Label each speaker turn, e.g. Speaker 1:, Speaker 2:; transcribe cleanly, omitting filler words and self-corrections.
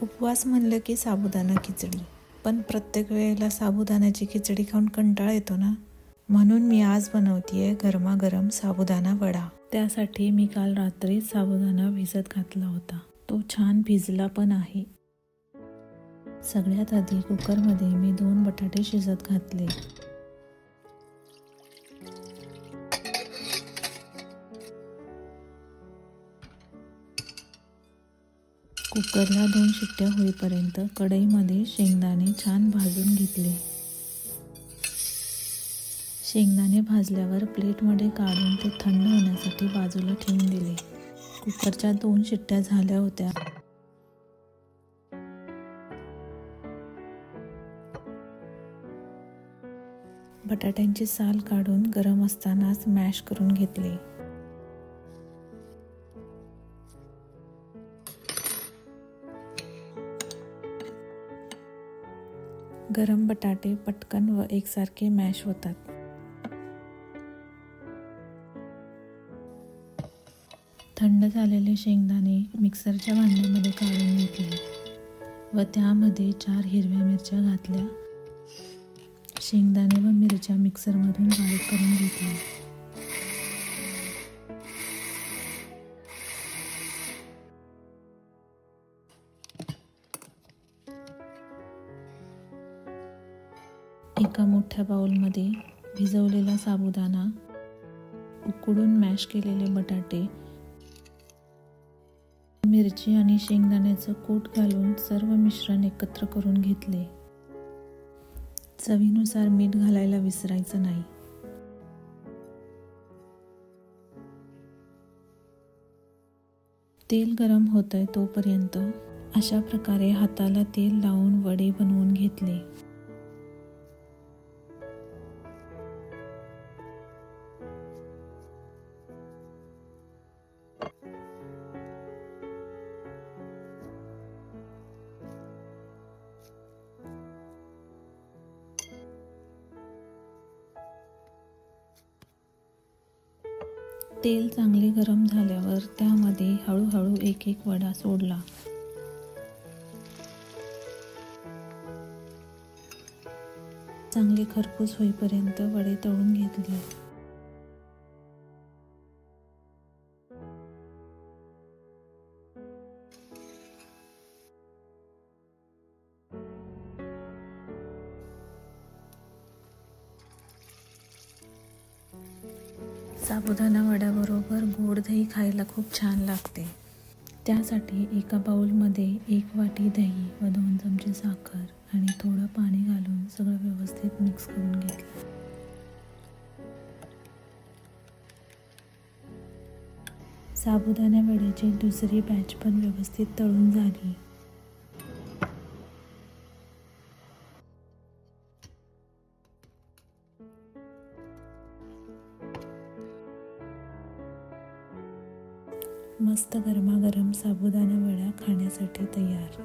Speaker 1: उपवास म्हणलं की साबुदाणा खिचडी, पण प्रत्येक वेळेला साबुदाण्याची खिचडी खाऊन कंटाळा येतो ना. म्हणून मी आज बनवतीये गरमागरम साबुदाणा वडा. त्यासाठी मी काल रात्री साबुदाणा भिजत घातला होता. तो छान भिजला पण आहे. सगळ्यात आधी कुकरमध्ये मी 2 बटाटे शिजत घातले. कुकरला 2 शिट्ट्या होईपर्यंत कढईमध्ये शेंगदाणे छान भाजून घेतले. शेंगदाणे भाजल्यावर प्लेटमध्ये काढून ते थंड होण्यासाठी बाजूला ठेवून दिले. कुकरच्या 2 शिट्ट्या झाल्या होत्या. बटाट्यांची साल काढून गरम असतानाच मॅश करून घेतले. गरम बटाटे पटकन व एकसारखे मॅश होतात. थंड झालेले शेंगदाणे मिक्सरच्या भांड्यामध्ये काढून घेतले व त्यामध्ये 4 हिरव्या मिरच्या घातल्या. शेंगदाणे व मिरच्या मिक्सरमधून बारीक करून घेतल्या. एका मोठ्या बाउलमध्ये भिजवलेला साबुदाणा, उकडून मॅश केलेले बटाटे, मिरची आणि शेंगदाण्याचं कूट घालून सर्व मिश्रण एकत्र करून घेतले. चवीनुसार मीठ घालायला विसरायचं नाही. तेल गरम होतंय तोपर्यंत अशा प्रकारे हाताला तेल लावून वडे बनवून घेतले. तेल चांगले गरम झाल्यावर त्यामध्ये हळूहळू एक एक वडा सोडला. चांगले खरपूस होईपर्यंत वडे तळून घेतले. साबुदाणा वड्याबरोबर गोड दही खायला खूप छान लागते. त्यासाठी एका बाउलमध्ये 1 वाटी दही व 2 चमचे साखर आणि थोडं पाणी घालून सगळं व्यवस्थित मिक्स करून घेतलं. साबुदाणा वड्याची दुसरी बॅच पण व्यवस्थित तळून झाली. मस्त गरमागरम साबुदाणा वडा खाण्यासाठी तयार.